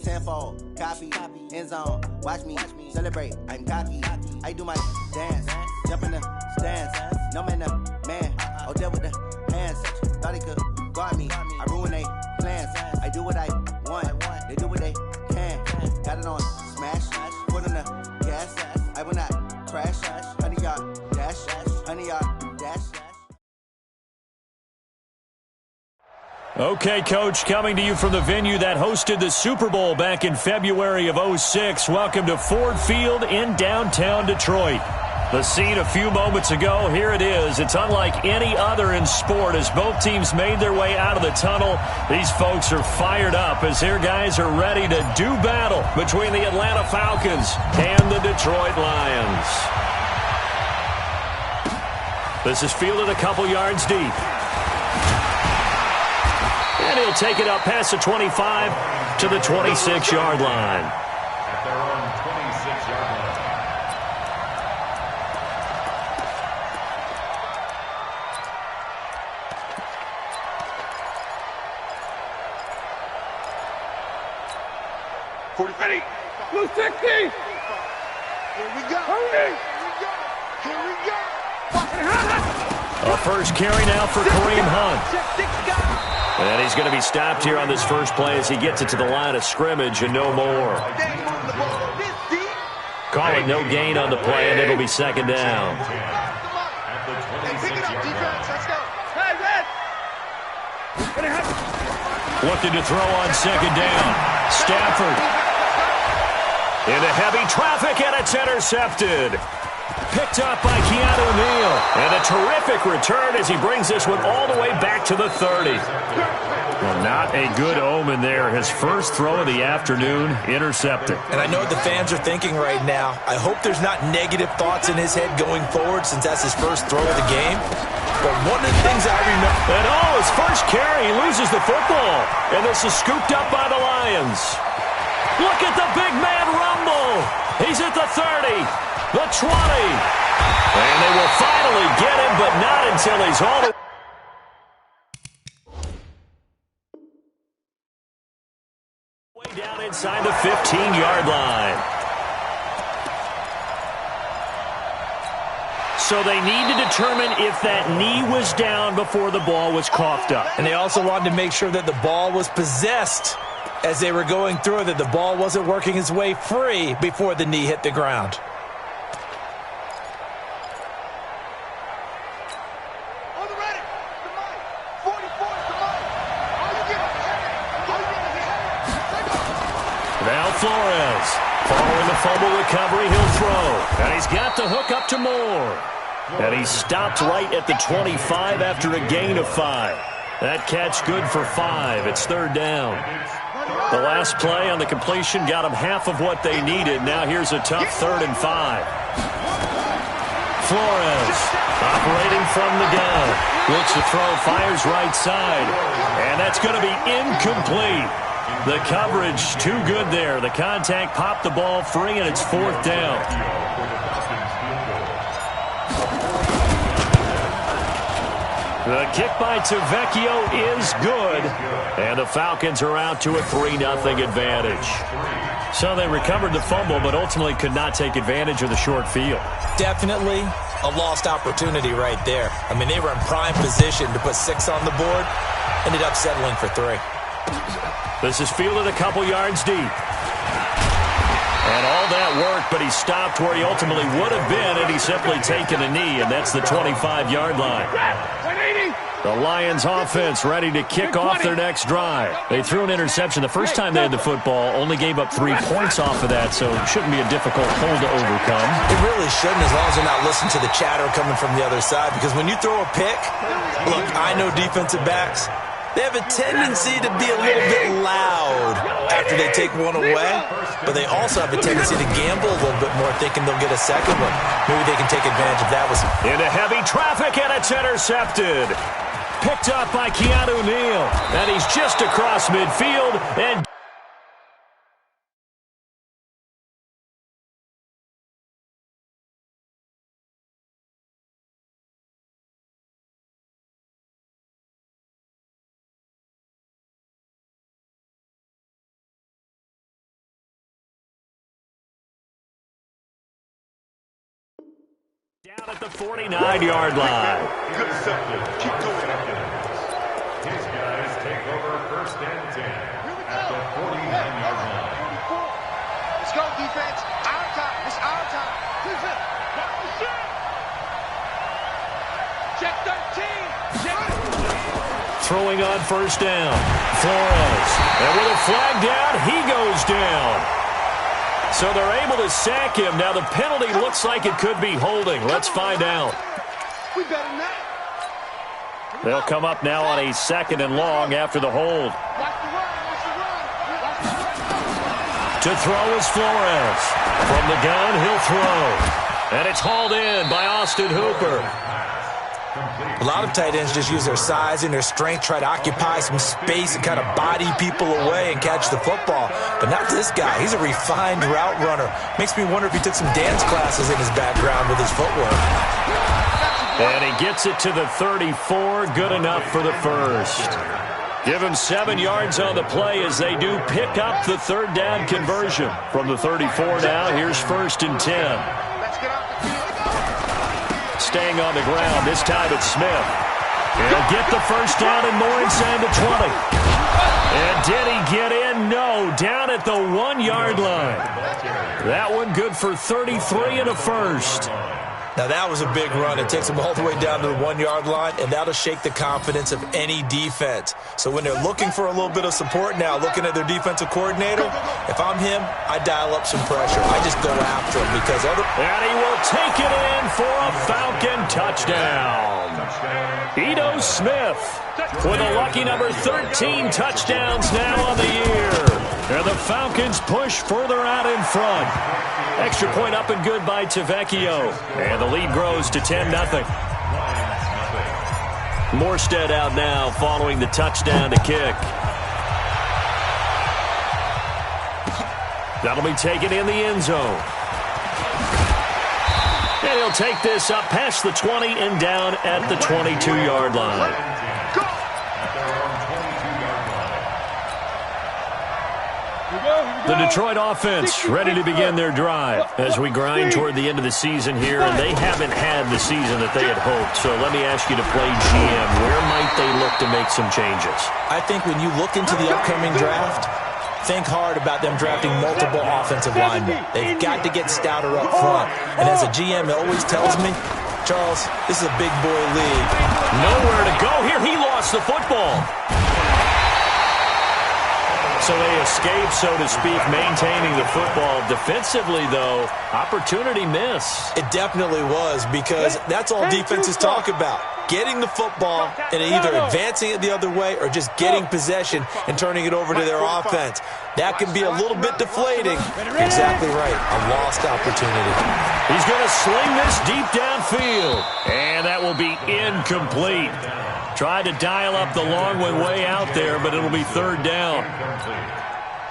tenfold, copy, end zone, watch me celebrate, I'm cocky. I do my dance, jump in the stands, no man the man, oh deal with the hands, thought he could guard me, I ruin they plans, I do what I want, they do what they can, got it on smash, put on the gas, I will not crash, 100-yard dash, 100-yard dash. Okay, Coach, coming to you from the venue that hosted the Super Bowl back in February of '06. Welcome to Ford Field in downtown Detroit. The scene a few moments ago, here it is. It's unlike any other in sport as both teams made their way out of the tunnel. These folks are fired up as their guys are ready to do battle between the Atlanta Falcons and the Detroit Lions. This is fielded a couple yards deep. And he'll take it up past the 25 to the 26-yard line. At their own 26-yard line. Ready. Blue 60. Here we go. Hurry. Here we go. A first carry now for Kareem Hunt. And he's going to be stopped here on this first play as he gets it to the line of scrimmage and no more. Calling no gain on the play, and it'll be second down. Looking to throw on second down. Stafford into heavy traffic, and it's intercepted. Picked up by Keanu Neal. And a terrific return as he brings this one all the way back to the 30. Well, not a good omen there. His first throw of the afternoon, intercepted. And I know what the fans are thinking right now. I hope there's not negative thoughts in his head going forward since that's his first throw of the game. But one of the things I remember... And his first carry, he loses the football. And this is scooped up by the Lions. Look at the big man rumble. He's at the 30. The 20. And they will finally get him, but not until he's all the way down inside the 15-yard line. So they need to determine if that knee was down before the ball was coughed up. And they also wanted to make sure that the ball was possessed as they were going through, that the ball wasn't working its way free before the knee hit the ground. Now Flores, following the fumble recovery, he'll throw. And he's got the hook up to Moore. And he stopped right at the 25 after a gain of 5. That catch good for 5. It's third down. The last play on the completion got them half of what they needed. Now here's a tough 3rd and 5. Flores operating from the gun. Looks to throw, fires right side. And that's going to be incomplete. The coverage too good there. The contact popped the ball free, and it's 4th down. The kick by Tavecchio is good, and the Falcons are out to a 3-0 advantage. So they recovered the fumble, but ultimately could not take advantage of the short field. Definitely a lost opportunity right there. I mean, they were in prime position to put 6 on the board, ended up settling for 3. This is fielded a couple yards deep. And all that work, but he stopped where he ultimately would have been had he simply taken a knee, and that's the 25-yard line. The Lions offense ready to kick off their next drive. They threw an interception the first time they had the football, only gave up 3 points off of that, so it shouldn't be a difficult hole to overcome. It really shouldn't, as long as they're not listening to the chatter coming from the other side, because when you throw a pick, look, I know defensive backs, they have a tendency to be a little bit loud after they take one away, but they also have a tendency to gamble a little bit more, thinking they'll get a second one. Maybe they can take advantage of that. Into heavy traffic, and it's intercepted. Picked up by Keanu Neal, and he's just across midfield, and Down at the 49-yard line. Good reception. Keep going. His guys take over first and 10 at the 49-yard line. Let's go, defense. Our time. It's our time. Listen. Check 13. Check. Throwing on first down. Flores. And with a flag down, he goes down. So they're able to sack him. Now the penalty looks like it could be holding. Let's find out. We better than that. They'll come up now on a 2nd and long after the hold. To throw is Flores. From the gun, he'll throw. And it's hauled in by Austin Hooper. A lot of tight ends just use their size and their strength, try to occupy some space and kind of body people away and catch the football. But not this guy. He's a refined route runner. Makes me wonder if he took some dance classes in his background with his footwork. And he gets it to the 34. Good enough for the first. Give him 7 yards on the play as they do pick up the 3rd down conversion. From the 34 now, here's 1st and 10. Staying on the ground. This time it's Smith. He'll get the first down and more inside the 20. And did he get in? No. Down at the 1-yard line. That one good for 33 and a first. Now that was a big run. It takes them all the way down to the 1-yard line, and that'll shake the confidence of any defense. So when they're looking for a little bit of support now, looking at their defensive coordinator, if I'm him, I dial up some pressure. I just go after him because other... And he will take it in for a Falcon touchdown. Ito Smith with a lucky number 13 touchdowns now on the year. And the Falcons push further out in front. Extra point up and good by Tavecchio. And the lead grows to 10-0. Morstead out now following the touchdown to kick. That'll be taken in the end zone. And he'll take this up past the 20 and down at the 22-yard line. The Detroit offense ready to begin their drive as we grind toward the end of the season here, and they haven't had the season that they had hoped. So let me ask you to play GM. Where might they look to make some changes? I think when you look into the upcoming draft, think hard about them drafting multiple offensive linemen. They've got to get stouter up front. And as a GM, it always tells me, Charles, this is a big boy league. Nowhere to go here. He lost the football. So they escape, so to speak, maintaining the football. Defensively, though, opportunity miss. It definitely was, because that's all defenses talk about. Getting the football and either advancing it the other way or just getting possession and turning it over to their offense. That can be a little bit deflating. Exactly right. A lost opportunity. He's going to sling this deep downfield. And that will be incomplete. Tried to dial up the long one way out there, but it'll be 3rd down.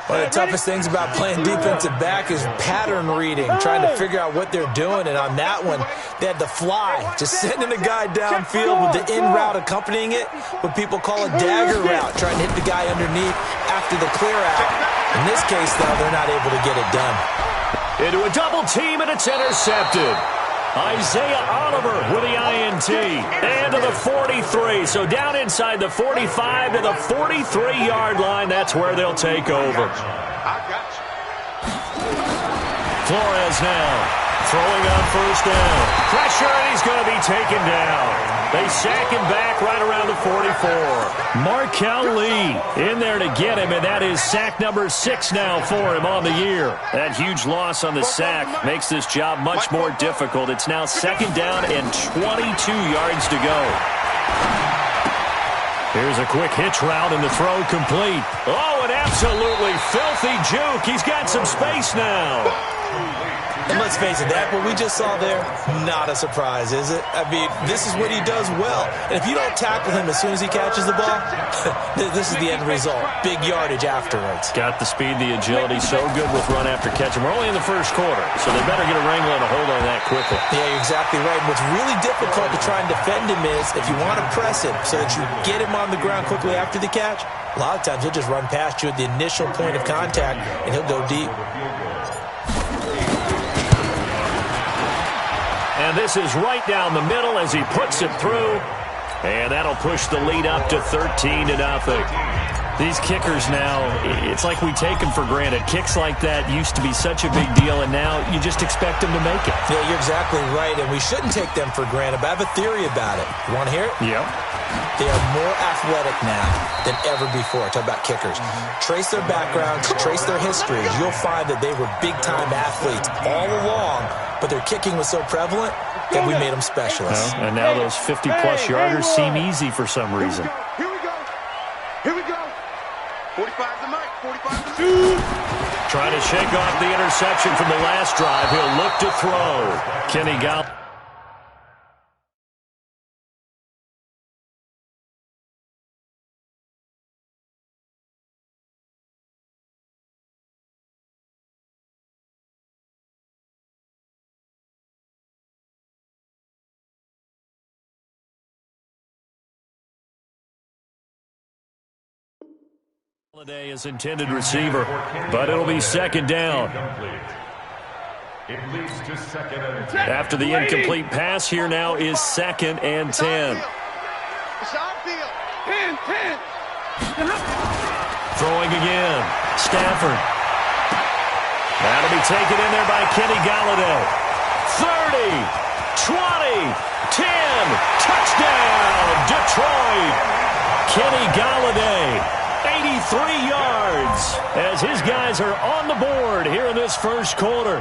One of the toughest things about playing defensive back is pattern reading, trying to figure out what they're doing. And on that one, they had the fly, just sending a guy downfield with the in route accompanying it, what people call a dagger route, trying to hit the guy underneath after the clear out. In this case, though, they're not able to get it done. Into a double team, and it's intercepted. Isaiah Oliver with the INT. And to the 43. So down inside the 45 to the 43-yard line. That's where they'll take over. Flores now throwing on first down. Pressure, and he's going to be taken down. They sack him back right around the 44. Markel Lee in there to get him, and that is sack number 6 now for him on the year. That huge loss on the sack makes this job much more difficult. It's now 2nd down and 22 yards to go. Here's a quick hitch route, and the throw complete. Oh, an absolutely filthy juke. He's got some space now. And let's face it, that what we just saw there, not a surprise, is it? I mean, this is what he does well. And if you don't tackle him as soon as he catches the ball, this is the end result. Big yardage afterwards. Got the speed, the agility, so good with run after catch. And we're only in the first quarter, so they better get a wrangle and a hold on that quickly. Yeah, you're exactly right. And what's really difficult to try and defend him is if you want to press him so that you get him on the ground quickly after the catch, a lot of times he'll just run past you at the initial point of contact, and he'll go deep. And this is right down the middle as he puts it through. And that'll push the lead up to 13-0. These kickers now, it's like we take them for granted. Kicks like that used to be such a big deal, and now you just expect them to make it. Yeah, you're exactly right, and we shouldn't take them for granted, but I have a theory about it. You want to hear it? Yep. They are more athletic now than ever before. Talk about kickers. Trace their backgrounds, trace their histories. You'll find that they were big-time athletes all along, but their kicking was so prevalent that we made them specialists. Well, and now those 50-plus yarders seem easy for some reason. Here we go. Here we go. 45 to Mike. 45 to Trying to shake off the interception from the last drive. He'll look to throw. Kenny Galladay. Galladay is intended receiver, but it'll be second down. It leads to second and 10. After the incomplete pass, here now is 2nd and 10. It's our field. 10. Throwing again. Stafford. That'll be taken in there by Kenny Galladay. 30, 20, 10. Touchdown, Detroit. Kenny Galladay. 83 yards as his guys are on the board here in this first quarter.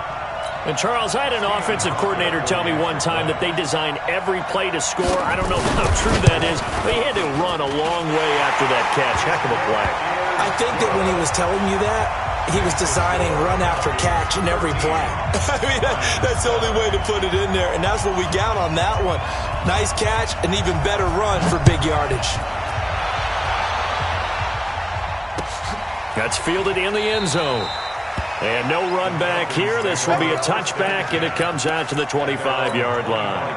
And, Charles, I had an offensive coordinator tell me one time that they design every play to score. I don't know how true that is, but he had to run a long way after that catch. Heck of a play. I think that when he was telling you that, he was designing run after catch in every play. I mean, that's the only way to put it in there, and that's what we got on that one. Nice catch, an even better run for big yardage. That's fielded in the end zone. And no run back here. This will be a touchback, and it comes out to the 25-yard line.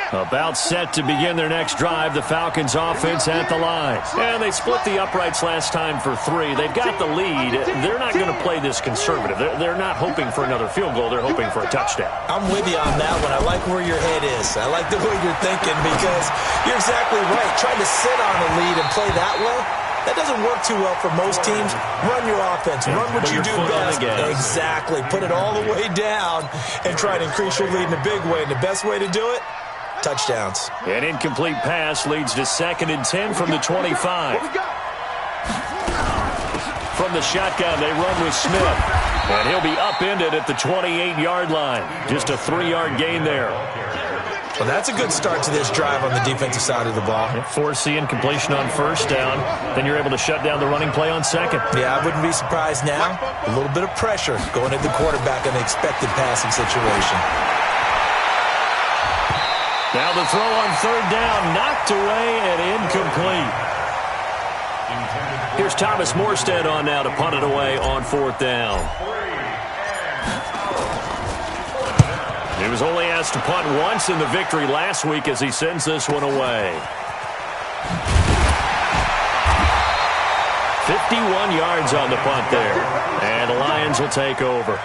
About set to begin their next drive, the Falcons offense at the line. And they split the uprights last time for 3. They've got the lead. They're not going to play this conservative. They're not hoping for another field goal. They're hoping for a touchdown. I'm with you on that one. I like where your head is. I like the way you're thinking because you're exactly right. Trying to sit on a lead and play that way, that doesn't work too well for most teams. Run your offense. Run what you do best. Exactly. Put it all the way down and try to increase your lead in a big way. And the best way to do it, touchdowns. An incomplete pass leads to 2nd and 10 from the 25. From the shotgun, they run with Smith. And he'll be upended at the 28-yard line. Just a 3-yard gain there. Well, that's a good start to this drive on the defensive side of the ball. Force the incompletion on first down. Then you're able to shut down the running play on second. Yeah, I wouldn't be surprised now. A little bit of pressure going at the quarterback in the expected passing situation. Now the throw on third down, knocked away and incomplete. Here's Thomas Morstead on now to punt it away on 4th down. He was only asked to punt once in the victory last week as he sends this one away. 51 yards on the punt there. And the Lions will take over.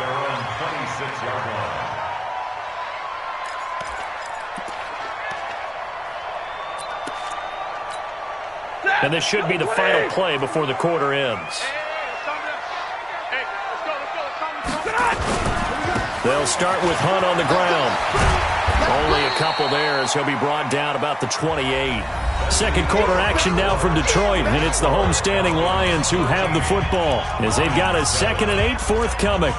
And this should be the final play before the quarter ends. They'll start with Hunt on the ground. Only a couple there as he'll be brought down about the 28. Second quarter action now from Detroit, and it's the homestanding Lions who have the football as they've got a 2nd and 8 forthcoming.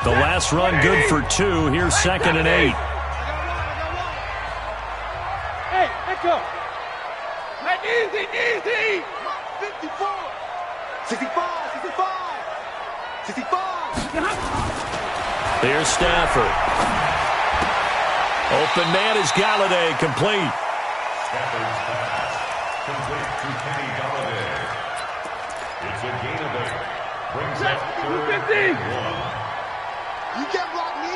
The last run good for 2. Here's 2nd and 8. Hey, let go. Like easy. 54. 65. 65. Here's Stafford. Open man is Galladay, complete. Stafford's pass, complete to Kenny Galladay. It's a gain of 8. Brings up 3rd and 1. You can't block me.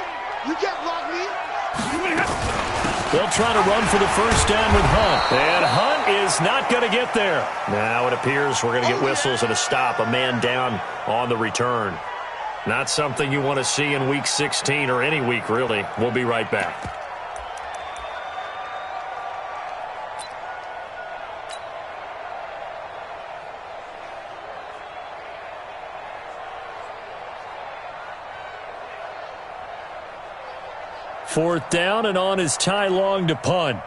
They'll try to run for the first down with Hunt. And Hunt is not going to get there. Now it appears we're going to get whistles and a stop. A man down on the return. Not something you want to see in Week 16 or any week, really. We'll be right back. Fourth down, and on is Ty Long to punt.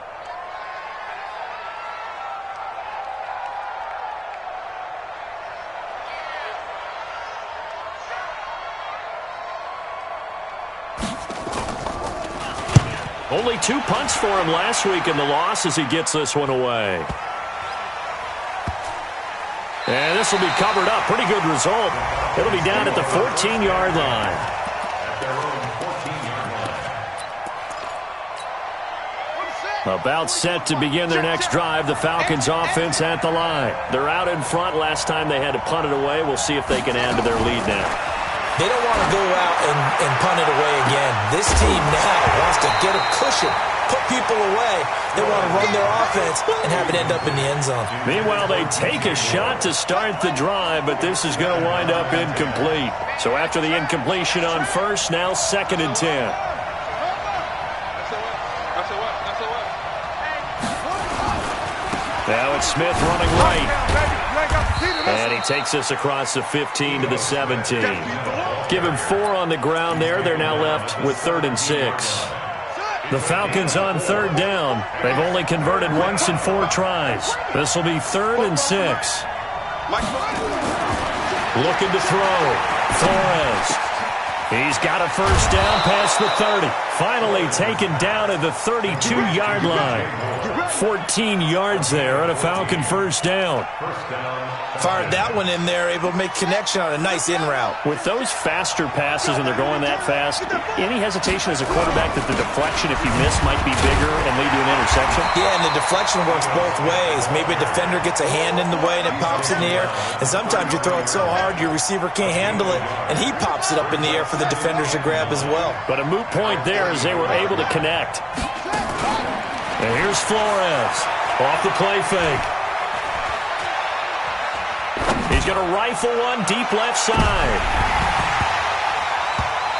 Only 2 punts for him last week in the loss as he gets this one away. And this will be covered up. Pretty good result. It'll be down at the 14-yard line. About set to begin their next drive. The Falcons offense at the line. They're out in front. Last time they had to punt it away. We'll see if they can add to their lead now. They don't want to go out and punt it away again. This team now wants to get a cushion, put people away. They want to run their offense and have it end up in the end zone. Meanwhile, they take a shot to start the drive, but this is going to wind up incomplete. So after the incompletion on first, now 2nd and 10. Now it's Smith running right. And he takes us across the 15 to the 17. Give him 4 on the ground there. They're now left with 3rd and 6. The Falcons on 3rd down. They've only converted once in 4 tries. This will be 3rd and 6. Looking to throw. Flores. He's got a first down past the 30. Finally taken down at the 32-yard line. 14 yards there and a Falcon first down. Fired that one in there, able to make connection on a nice in route. With those faster passes and they're going that fast, any hesitation as a quarterback that the deflection, if you miss, might be bigger and lead to an interception? Yeah, and the deflection works both ways. Maybe a defender gets a hand in the way and it pops in the air. And sometimes you throw it so hard your receiver can't handle it, and he pops it up in the air for the defenders to grab as well. But a moot point there as they were able to connect. And here's Flores off the play fake. He's going to rifle one deep left side.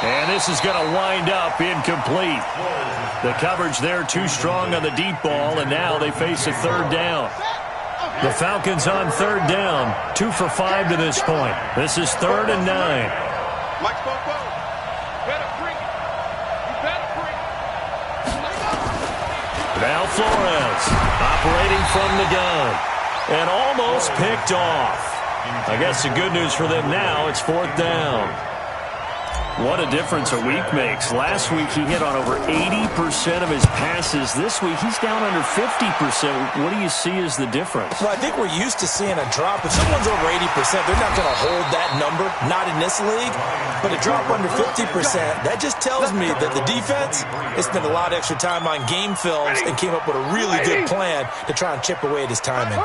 And this is going to wind up incomplete. The coverage there too strong on the deep ball, and now they face a 3rd down. The Falcons on 3rd down, 2 for 5 to this point. This is 3rd and 9. Now Flores operating from the gun and almost picked off. I guess the good news for them now, it's 4th down. What a difference a week makes. Last week he hit on over 80% of his passes. This week he's down under 50%. What do you see as the difference? Well, I think we're used to seeing a drop. If someone's over 80%, they're not going to hold that number, not in this league. But a drop under 50%, that just tells me that the defense has spent a lot of extra time on game films and came up with a really good plan to try and chip away at his timing.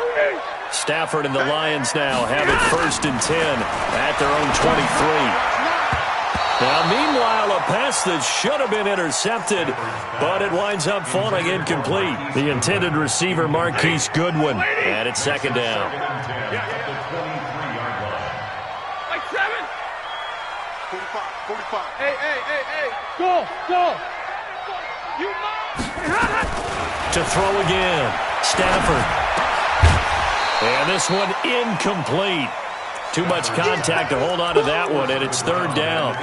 Stafford and the Lions now have it 1st and 10 at their own 23. Now, meanwhile, a pass that should have been intercepted, but it winds up falling incomplete. The intended receiver, Marquise Goodwin, and it's 2nd down. Like 7. 45. Hey. Go. You To throw again, Stafford. And this one incomplete. Too much contact to hold on to that one, and it's 3rd down.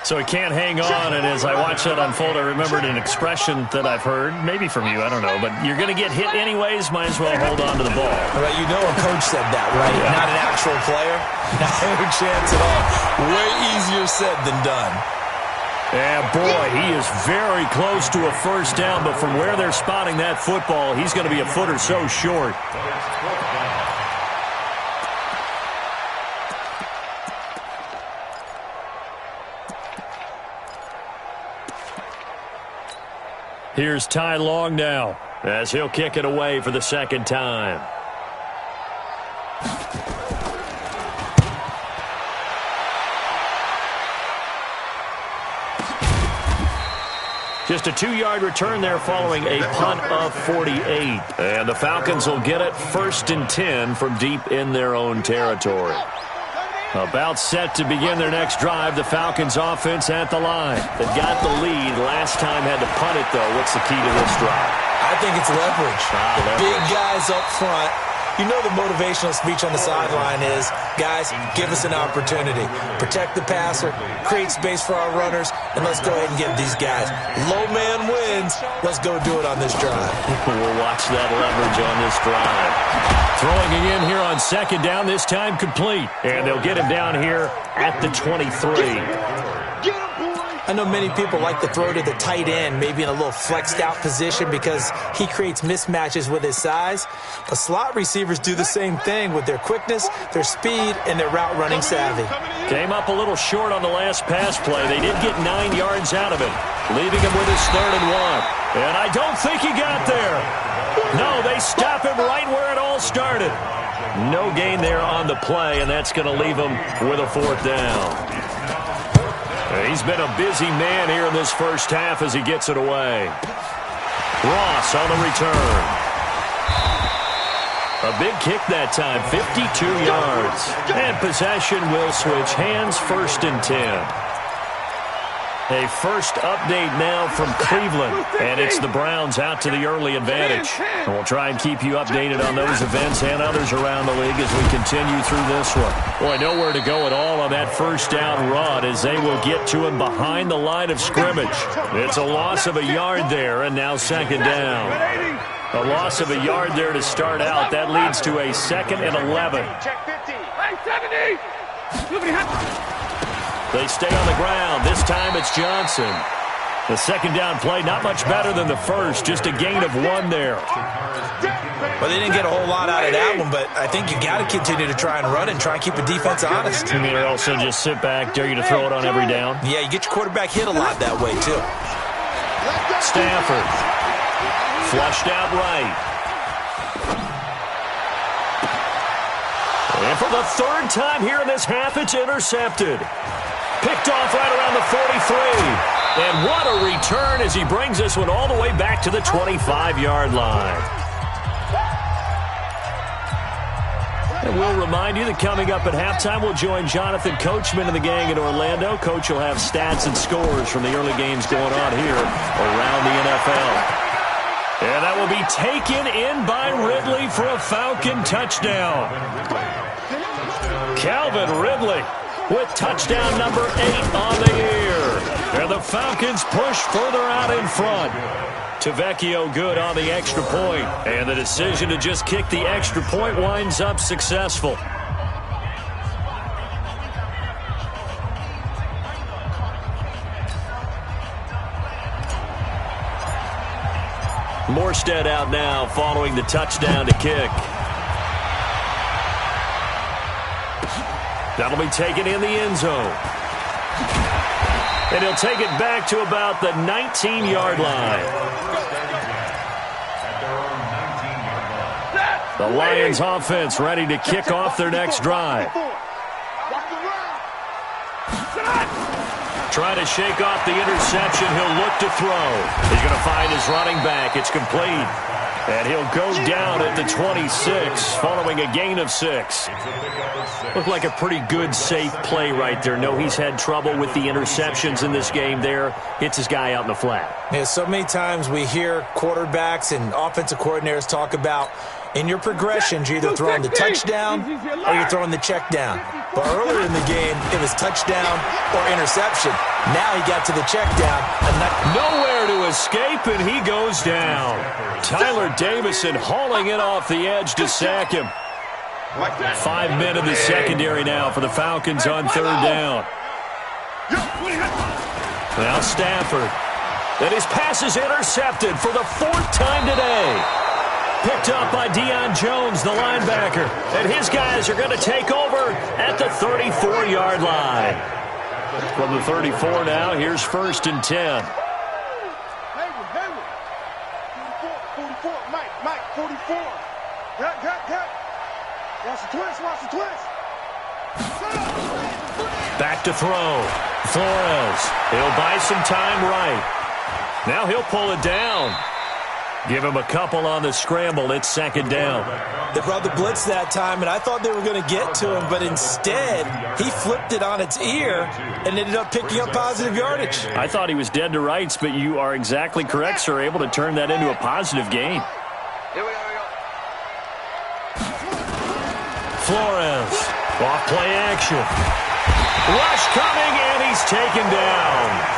So he can't hang on, and as I watch that unfold, I remembered an expression that I've heard, maybe from you, I don't know, but you're going to get hit anyways, might as well hold on to the ball. Right, you know a coach said that, right? Yeah. Not an actual player. No chance at all. Way easier said than done. Yeah, boy, he is very close to a first down, but from where they're spotting that football, he's going to be a foot or so short. Here's Ty Long now as he'll kick it away for the 2nd time. Just a 2-yard return there following a punt of 48. And the Falcons will get it 1st and 10 from deep in their own territory. About set to begin their next drive, the Falcons offense at the line. They got the lead. Last time had to punt it, though. What's the key to this drive? I think it's leverage. The big guys up front. You know the motivational speech on the sideline is, guys, give us an opportunity. Protect the passer, create space for our runners, and let's go ahead and give these guys. Low man wins. Let's go do it on this drive. We'll watch that leverage on this drive. Throwing again here on 2nd down, this time complete. And they'll get him down here at the 23. I know many people like to throw to the tight end, maybe in a little flexed out position because he creates mismatches with his size. But slot receivers do the same thing with their quickness, their speed, and their route running savvy. Came up a little short on the last pass play. They did get 9 yards out of it, leaving him with his 3rd and 1. And I don't think he got there. No, they stop him right where it all started. No gain there on the play, and that's going to leave him with a 4th down. He's been a busy man here in this first half as he gets it away. Ross on the return. A big kick that time, 52 yards. And possession will switch hands, 1st and 10. A first update now from Cleveland, and it's the Browns out to the early advantage. And we'll try and keep you updated on those events and others around the league as we continue through this one. Boy, nowhere to go at all on that 1st down run as they will get to him behind the line of scrimmage. It's a loss of a yard there, and now 2nd down. A loss of a yard there to start out. That leads to a 2nd and 11. They stay on the ground. This time it's Johnson. The 2nd down play, not much better than the first. Just a gain of 1 there. Well, they didn't get a whole lot out of that one, but I think you got to continue to try and run and try and keep the defense honest. And they also just sit back, dare you to throw it on every down. Yeah, you get your quarterback hit a lot that way, too. Stafford. Flushed out right. And for the 3rd time here in this half, it's intercepted. Picked off right around the 43. And what a return as he brings this one all the way back to the 25-yard line. And we'll remind you that coming up at halftime, we'll join Jonathan Coachman and the gang in Orlando. Coach will have stats and scores from the early games going on here around the NFL. And that will be taken in by Ridley for a Falcon touchdown. Calvin Ridley with touchdown number 8 on the year. And the Falcons push further out in front. Tavecchio good on the extra point. And the decision to just kick the extra point winds up successful. Morstead out now following the touchdown to kick. That'll be taken in the end zone. And he'll take it back to about the 19-yard line. The Lions offense ready to kick off their next drive. Trying to shake off the interception. He'll look to throw. He's going to find his running back. It's complete. And he'll go down at the 26 following a gain of 6. Looked like a pretty good, safe play right there. No, he's had trouble with the interceptions in this game there. Hits his guy out in the flat. Yeah, so many times we hear quarterbacks and offensive coordinators talk about in your progressions, you're either throwing the touchdown or you're throwing the check down. But earlier in the game, it was touchdown or interception. Now he got to the check down. Nowhere to escape, and he goes down. Tyler Davison hauling it off the edge to sack him. 5 men in the secondary now for the Falcons on 3rd down. Now Stafford. And his pass is intercepted for the 4th time today. Picked up by Deion Jones, the linebacker. And his guys are going to take over at the 34-yard line. From the 34 now, here's 1st and 10. 44. Got. Watch the twist. Back to throw. Flores. He'll buy some time right. Now he'll pull it down. Give him a couple on the scramble. It's second down. They brought the blitz that time, and I thought they were going to get to him, but instead he flipped it on its ear and ended up picking up positive yardage. I thought he was dead to rights, but you are exactly correct, sir. Able to turn that into a positive gain. Flores, off play action. Rush coming, and he's taken down.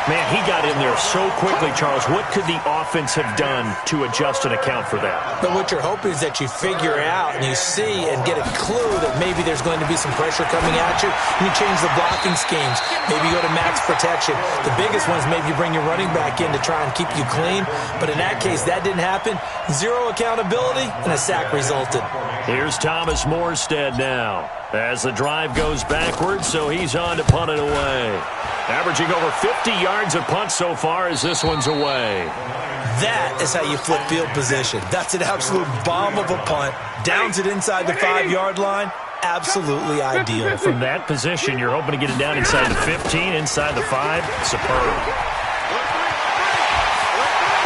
Man, he got in there so quickly, Charles. What could the offense have done to adjust and account for that? But what you're hoping is that you figure out and you see and get a clue that maybe there's going to be some pressure coming at you, and you change the blocking schemes. Maybe you go to max protection. The biggest one is maybe you bring your running back in to try and keep you clean. But in that case, that didn't happen. Zero accountability, and a sack resulted. Here's Thomas Morstead now as the drive goes backwards, so he's on to punt it away. Averaging over 50 yards a punt so far as this one's away. That is how you flip field position. That's an absolute bomb of a punt. Downs it inside the 5-yard line. Absolutely ideal. From that position, you're hoping to get it down inside the 15, inside the 5. Superb.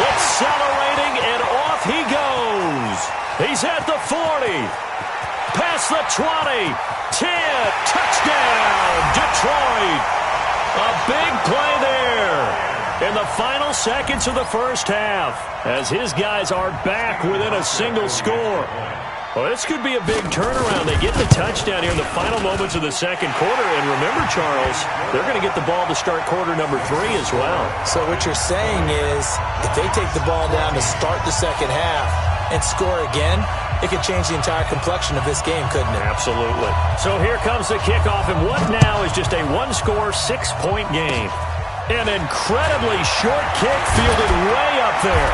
Accelerating, and off he goes. He's at the 40. Past the 20. 10. Touchdown, Detroit. A big play there in the final seconds of the first half as his guys are back within a single score. Well, this could be a big turnaround. They get the touchdown here in the final moments of the second quarter. And remember, Charles, they're going to get the ball to start quarter number 3 as well. So what you're saying is if they take the ball down to start the second half and score again, it could change the entire complexion of this game, couldn't it? Absolutely. So here comes the kickoff, and what now is just a one-score, 6-point game. An incredibly short kick fielded way up there.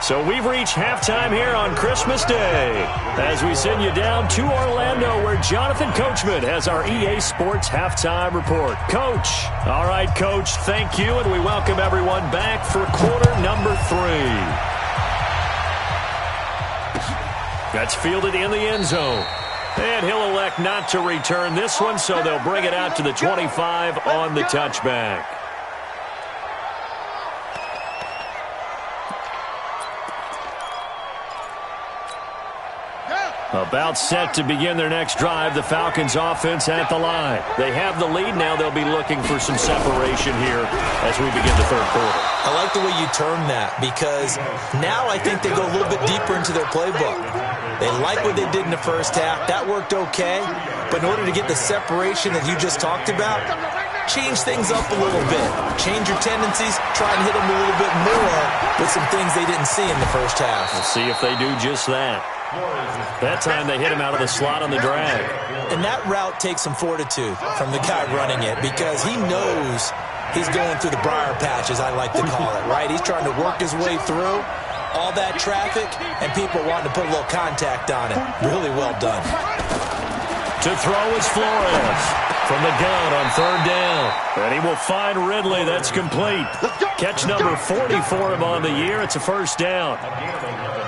So we've reached halftime here on Christmas Day as we send you down to Orlando where Jonathan Coachman has our EA Sports Halftime Report. Coach. All right, Coach, thank you, and we welcome everyone back for quarter number 3. That's fielded in the end zone. And he'll elect not to return this one, so they'll bring it out to the 25 on the touchback. About set to begin their next drive, the Falcons offense at the line. They have the lead now. They'll be looking for some separation here as we begin the third quarter. I like the way you term that because now I think they go a little bit deeper into their playbook. They like what they did in the first half. That worked okay. But in order to get the separation that you just talked about, change things up a little bit. Change your tendencies. Try and hit them a little bit more with some things they didn't see in the first half. We'll see if they do just that. That time they hit him out of the slot on the drag. And that route takes some fortitude from the guy running it because he knows he's going through the briar patch, as I like to call it, right? He's trying to work his way through all that traffic, and people wanting to put a little contact on it. Really well done. To throw is Flores from the gun on third down. And he will find Ridley. That's complete. Catch number 40 for him on the year. It's a first down.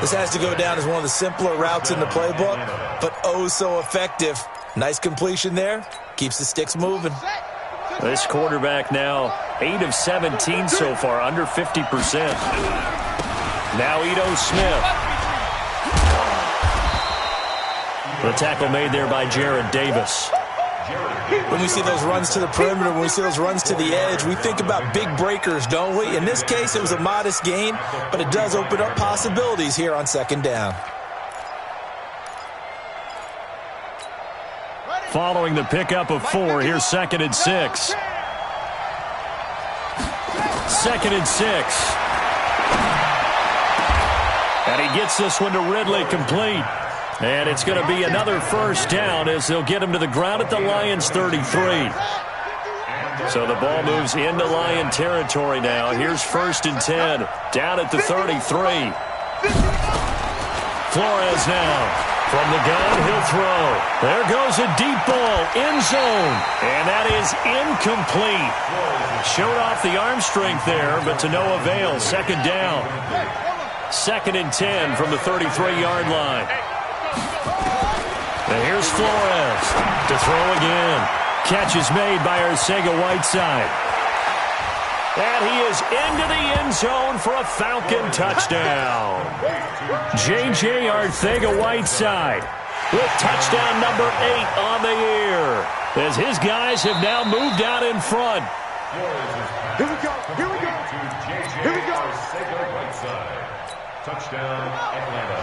This has to go down as one of the simpler routes in the playbook, but oh so effective. Nice completion there. Keeps the sticks moving. This quarterback now 8 of 17 so far, under 50%. Now Ito Smith. The tackle made there by Jared Davis. When we see those runs to the perimeter, when we see those runs to the edge, we think about big breakers, don't we? In this case, it was a modest gain, but it does open up possibilities here on second down. Following the pickup of 4, here's 2nd and 6. 2nd and 6. And he gets this one to Ridley complete. And it's going to be another first down as they'll get him to the ground at the Lions' 33. So the ball moves into Lion territory now. Here's 1st and 10, down at the 33. Flores now. From the gun, he'll throw. There goes a deep ball, end zone. And that is incomplete. Showed off the arm strength there, but to no avail. 2nd down. 2nd and 10 from the 33-yard line. And here's Flores to throw again. Catch is made by Arcega-Whiteside. And he is into the end zone for a Falcon touchdown. J.J. Arcega-Whiteside with touchdown number 8 on the year, as his guys have now moved out in front. Here we go. Here we go. Here we go. Arcega-Whiteside. Touchdown, Atlanta.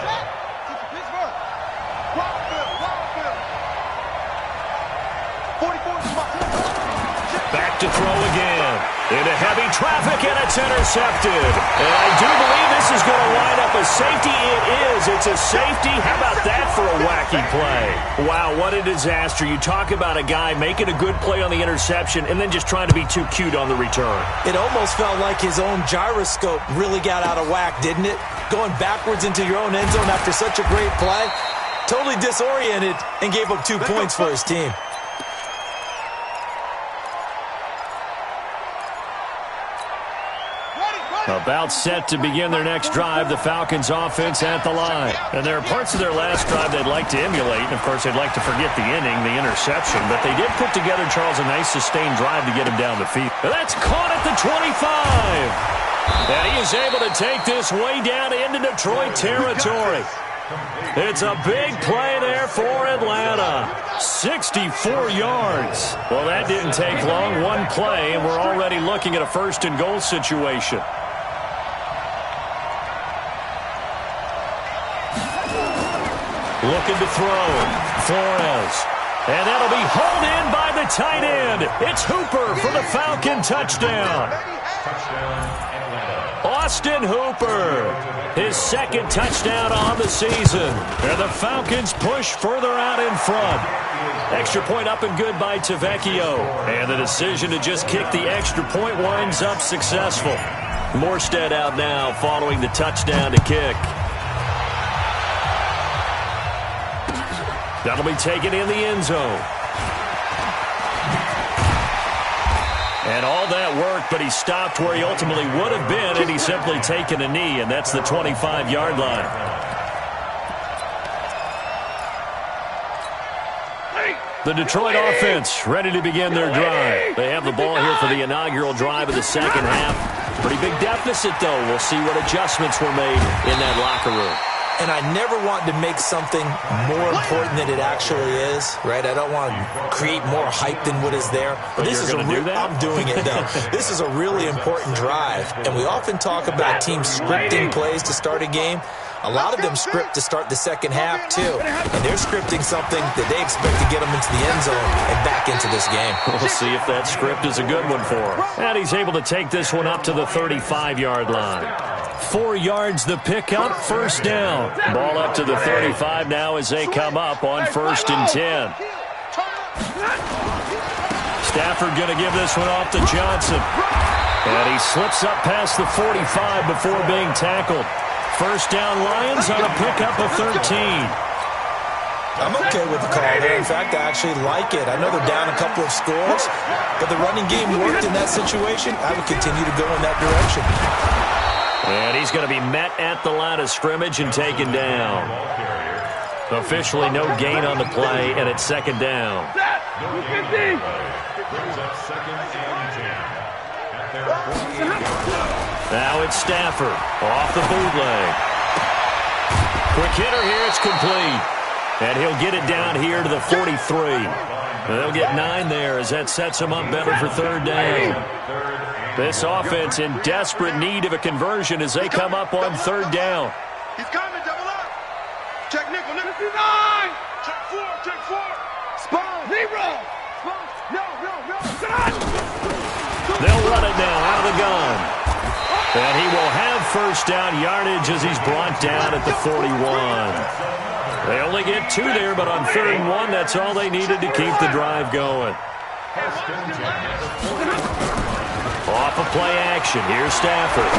Pittsburgh. Wild 44 spot. Back to throw again. Into heavy traffic, and it's intercepted. And I do believe this is going to wind up a safety. It is. It's a safety. How about that for a wacky play? Wow, what a disaster. You talk about a guy making a good play on the interception and then just trying to be too cute on the return. It almost felt like his own gyroscope really got out of whack, didn't it? Going backwards into your own end zone after such a great play. Totally disoriented and gave up 2 points for his team. About set to begin their next drive, the Falcons offense at the line. And there are parts of their last drive they'd like to emulate. And, of course, they'd like to forget the inning, the interception. But they did put together, Charles, a nice sustained drive to get him down the field. And that's caught at the 25. And he is able to take this way down into Detroit territory. It's a big play there for Atlanta. 64 yards. Well, that didn't take long. One play, and we're already looking at a first-and-goal situation. Looking to throw. Flores. And that'll be hauled in by the tight end. It's Hooper for the Falcon touchdown. Austin Hooper, his second touchdown on the season. And the Falcons push further out in front. Extra point up and good by Tavecchio. And the decision to just kick the extra point winds up successful. Morstead out now following the touchdown to kick. That'll be taken in the end zone. And all that worked, but he stopped where he ultimately would have been, and he's simply taken a knee, and that's the 25-yard line. The Detroit offense ready to begin their drive. They have the ball here for the inaugural drive of the second half. Pretty big deficit, though. We'll see what adjustments were made in that locker room. And I never want to make something more important than it actually is, right? I don't want to create more hype than what is there. But this is do that? I'm doing it, though. This is a really important drive. And we often talk about teams scripting plays to start a game. A lot of them script to start the second half, too. And they're scripting something that they expect to get them into the end zone and back into this game. We'll see if that script is a good one for him. And he's able to take this one up to the 35-yard line. 4 yards the pickup, first down. Ball up to the 35 now as they come up on 1st and 10. Stafford going to give this one off to Johnson. And he slips up past the 45 before being tackled. First down Lions on a pickup of 13. I'm okay with the call there. In fact, I actually like it. I know they're down a couple of scores, but the running game worked in that situation. I would continue to go in that direction. And he's going to be met at the line of scrimmage and taken down. Officially no gain on the play, and it's second down. Now it's Stafford off the bootleg. Quick hitter here, it's complete. And he'll get it down here to the 43. They'll get 9 there as that sets him up better for third down. This offense in desperate need of a conversion as they come up on third down. He's coming, double up. Check nickel, nickel. 59. Check 4, check 4. Spawn. Zero. No. They'll run it now out of the gun. And he will have first down yardage as he's brought down at the 41. They only get 2 there, but on 3rd and 1, that's all they needed to keep the drive going. Off of play action, here's Stafford.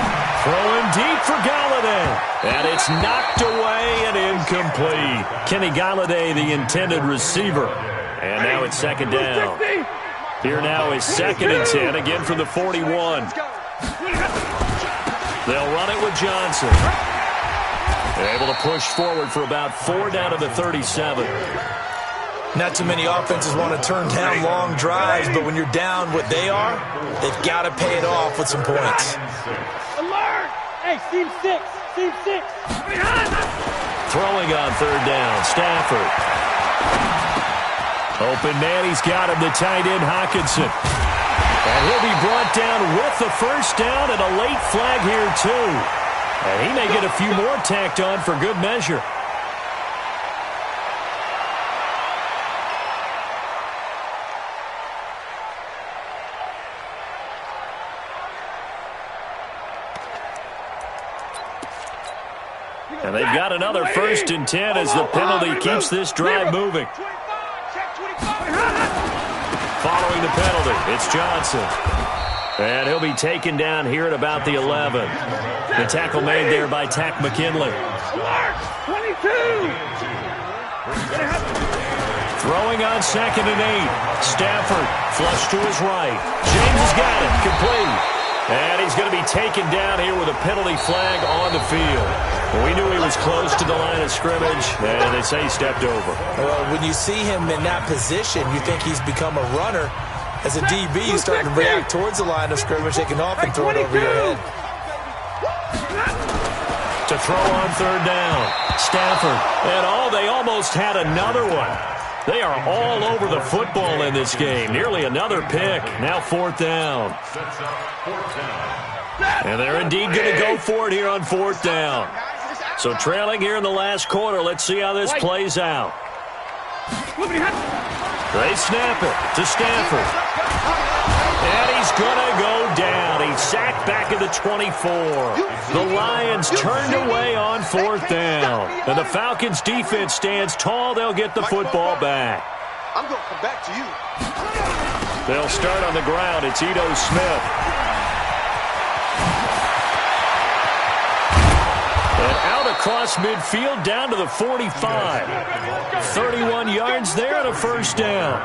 Throwing deep for Galladay. And it's knocked away and incomplete. Kenny Galladay, the intended receiver. And now it's second down. Here now is 2nd and 10, again from the 41. They'll run it with Johnson. They're able to push forward for about 4 down to the 37. Not too many offenses want to turn down long drives, but when you're down what they are, they've got to pay it off with some points. Alert! Hey, seam 6. Seam 6. Throwing on third down, Stafford. Open man, he's got him, the tight end, Hockenson. And he'll be brought down with the first down and a late flag here, too. And he may get a few more tacked on for good measure. And they've got another 1st and 10 as the penalty keeps this drive moving. Following the penalty, it's Johnson. And he'll be taken down here at about the 11. The tackle made there by Tack McKinley. 22. Throwing on 2nd and 8. Stafford flush to his right. James has got it, complete. And he's going to be taken down here with a penalty flag on the field. We knew he was close to the line of scrimmage, and they say he stepped over. Well, when you see him in that position, you think he's become a runner. As a DB, you start to react towards the line of scrimmage, they can often throw it over your head. To throw on third down, Stafford. And they almost had another one. They are all over the football in this game. Nearly another pick. Now 4th down. And they're indeed going to go for it here on 4th down. So trailing here in the last quarter. Let's see how this plays out. They snap it to Stafford. And he's going to go down. He's sacked back at the 24. The Lions turned away on 4th down. And the Falcons' defense stands tall. They'll get the football back. I'm going to come back to you. They'll start on the ground. It's Ito Smith. And out across midfield down to the 45. 31 yards there and a 1st down.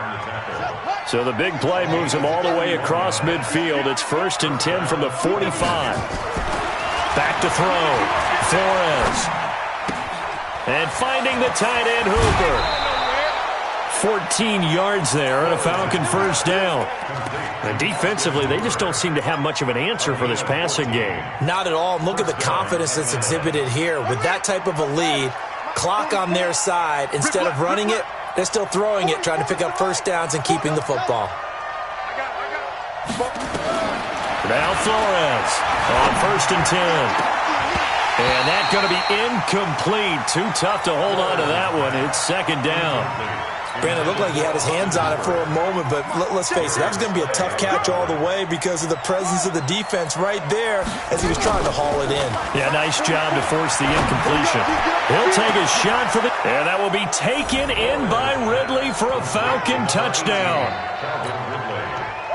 So the big play moves him all the way across midfield. It's 1st and 10 from the 45. Back to throw. Flores. And finding the tight end Hooper. 14 yards there and a Falcon 1st down. And defensively, they just don't seem to have much of an answer for this passing game. Not at all. Look at the confidence that's exhibited here. With that type of a lead, clock on their side, instead of running it, they're still throwing it, trying to pick up 1st downs and keeping the football. Now Flores on 1st and 10. And that's going to be incomplete. Too tough to hold on to that one. It's 2nd down. Brandon, it looked like he had his hands on it for a moment, but let's face it, that was going to be a tough catch all the way because of the presence of the defense right there as he was trying to haul it in. Yeah, nice job to force the incompletion. He'll take a shot for the... And that will be taken in by Ridley for a Falcon touchdown.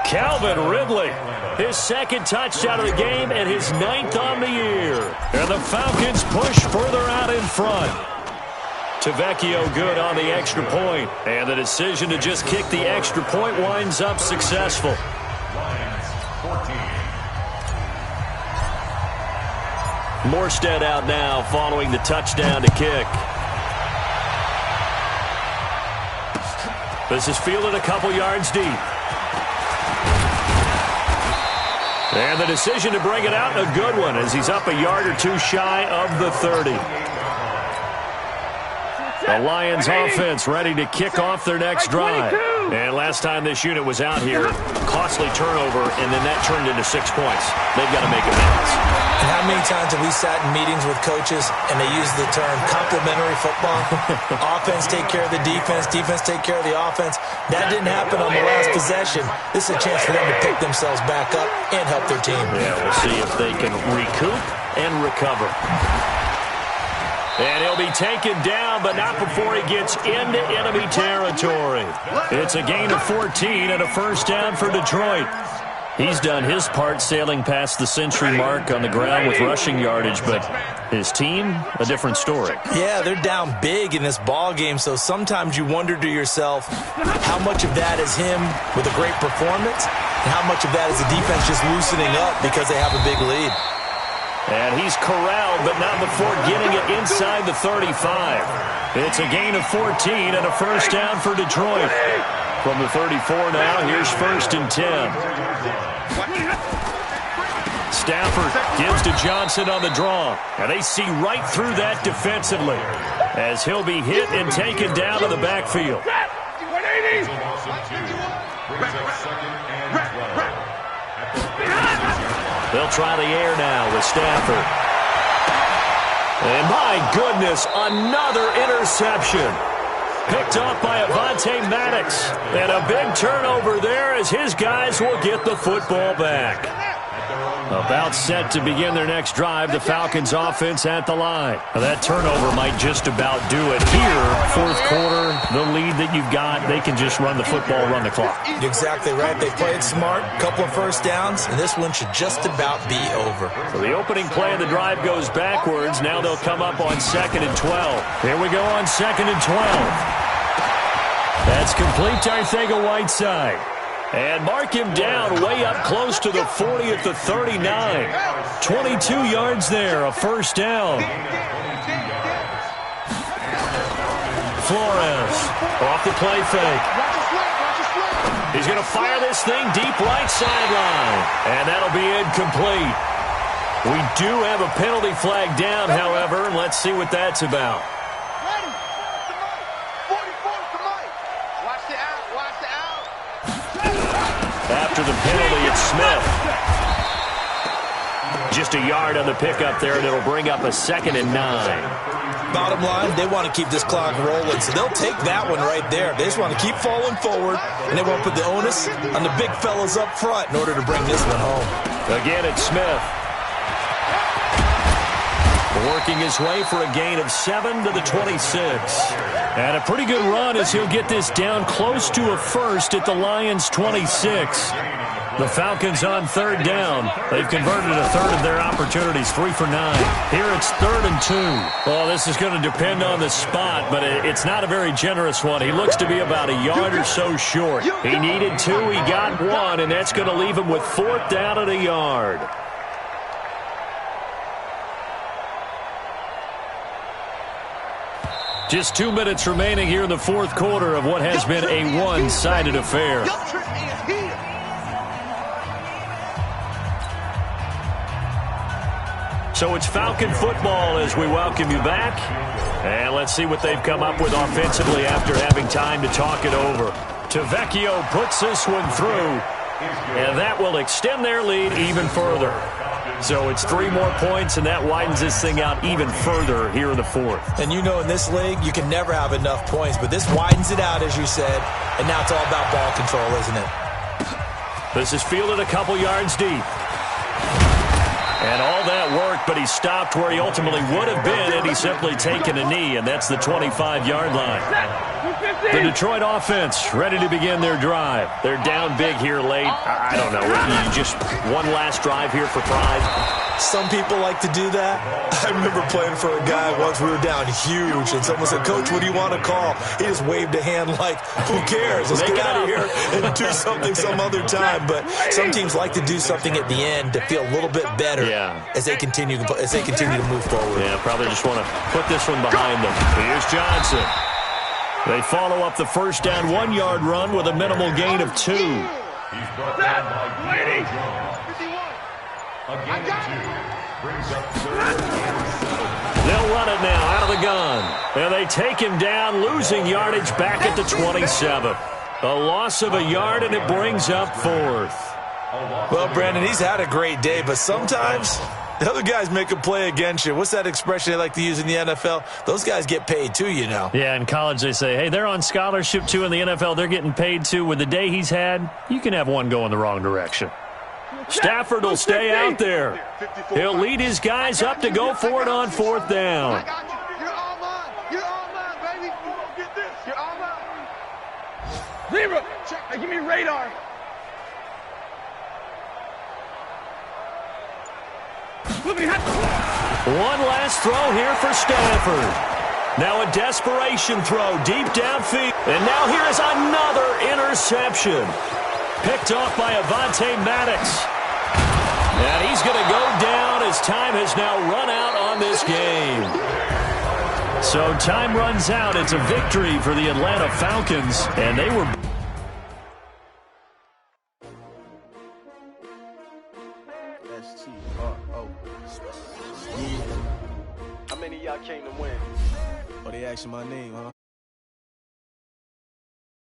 Calvin Ridley, his 2nd touchdown of the game and his 9th on the year. And the Falcons push further out in front. Tavecchio good on the extra point. And the decision to just kick the extra point winds up successful. Morstead out now following the touchdown to kick. This is fielded a couple yards deep. And the decision to bring it out, a good one, as he's up a yard or two shy of the 30. The Lions offense ready to kick off their next drive. And last time this unit was out here, costly turnover, and then that turned into 6 points. They've got to make amends. And how many times have we sat in meetings with coaches and they use the term complementary football? Offense take care of the defense, defense take care of the offense. That didn't happen on the last possession. This is a chance for them to pick themselves back up and help their team. Yeah, we'll see if they can recoup and recover. And he'll be taken down, but not before he gets into enemy territory. It's a gain of 14 and a 1st down for Detroit. He's done his part sailing past the century mark on the ground with rushing yardage, but his team, a different story. Yeah, they're down big in this ball game, so sometimes you wonder to yourself how much of that is him with a great performance and how much of that is the defense just loosening up because they have a big lead. And he's corralled, but not before getting it inside the 35. It's a gain of 14 and a first down for Detroit. From the 34 now, here's 1st and 10. Stafford gives to Johnson on the draw. And they see right through that defensively as he'll be hit and taken down to the backfield. They'll try the air now with Stafford. And my goodness, another interception. Picked off by Avonte Maddox. And a big turnover there as his guys will get the football back. About set to begin their next drive, the Falcons offense at the line. Now that turnover might just about do it here. 4th quarter, the lead that you've got, they can just run the football, run the clock. Exactly right. They played smart, couple of first downs, and this one should just about be over. So the opening play of the drive goes backwards. Now they'll come up on 2nd and 12. Here we go on 2nd and 12. That's complete to Arcega-Whiteside. And mark him down way up close to the 40 at the 39. 22 yards there, a first down. Flores off the play fake. He's going to fire this thing deep right sideline. And that'll be incomplete. We do have a penalty flag down, however, and let's see what that's about. After the penalty, it's Smith. Just a yard on the pickup there, and it'll bring up a 2nd and 9. Bottom line, they want to keep this clock rolling, so they'll take that one right there. They just want to keep falling forward, and they won't put the onus on the big fellas up front in order to bring this one home. Again, it's Smith. Working his way for a gain of 7 to the 26. And a pretty good run as he'll get this down close to a first at the Lions' 26. The Falcons on 3rd down. They've converted a third of their opportunities, 3 for 9. Here it's 3rd and 2. Well, this is going to depend on the spot, but it's not a very generous one. He looks to be about a yard or so short. He needed 2, he got 1, and that's going to leave him with 4th down at a yard. Just 2 minutes remaining here in the 4th quarter of what has been a one-sided affair. So it's Falcon football as we welcome you back. And let's see what they've come up with offensively after having time to talk it over. Tavecchio puts this one through, and that will extend their lead even further. So it's 3 more points, and that widens this thing out even further here in the 4th. And you know in this league, you can never have enough points, but this widens it out, as you said, and now it's all about ball control, isn't it? This is fielded a couple yards deep. And all that worked, but he stopped where he ultimately would have been had he simply taken a knee, and that's the 25-yard line. The Detroit offense ready to begin their drive. They're down big here late. I don't know. You just one last drive here for pride. Some people like to do that. I remember playing for a guy once. We were down huge, and someone said, "Coach, what do you want to call?" He just waved a hand like, "Who cares? Let's get out of here and do something some other time." But some teams like to do something at the end to feel a little bit better as they continue to move forward. Yeah, probably just want to put this one behind them. Here's Johnson. They follow up the first down 1-yard run with a minimal gain of 2. He's brought down by Jones. A gain of 2 brings up 3rd and 7. They'll run it now out of the gun. And they take him down, losing yardage back at the 27. A loss of a yard, and it brings up 4th. Well, Brandon, he's had a great day, but sometimes the other guys make a play against you. What's that expression they like to use in the NFL? Those guys get paid too, you know. Yeah, in college they say, hey, they're on scholarship too. In the NFL, they're getting paid too. With the day he's had, you can have one go in the wrong direction. Stafford will stay out there. He'll lead his guys up to go for it on 4th down. You're all mine. You're all mine, baby. You won't get this. You're all mine. Zebra, hey, give me radar. One last throw here for Stafford. Now a desperation throw deep downfield. And now here is another interception. Picked off by Avonte Maddox. And he's going to go down as time has now run out on this game. So time runs out. It's a victory for the Atlanta Falcons, and they were... How many of y'all came to win? Oh, they asking my name, huh?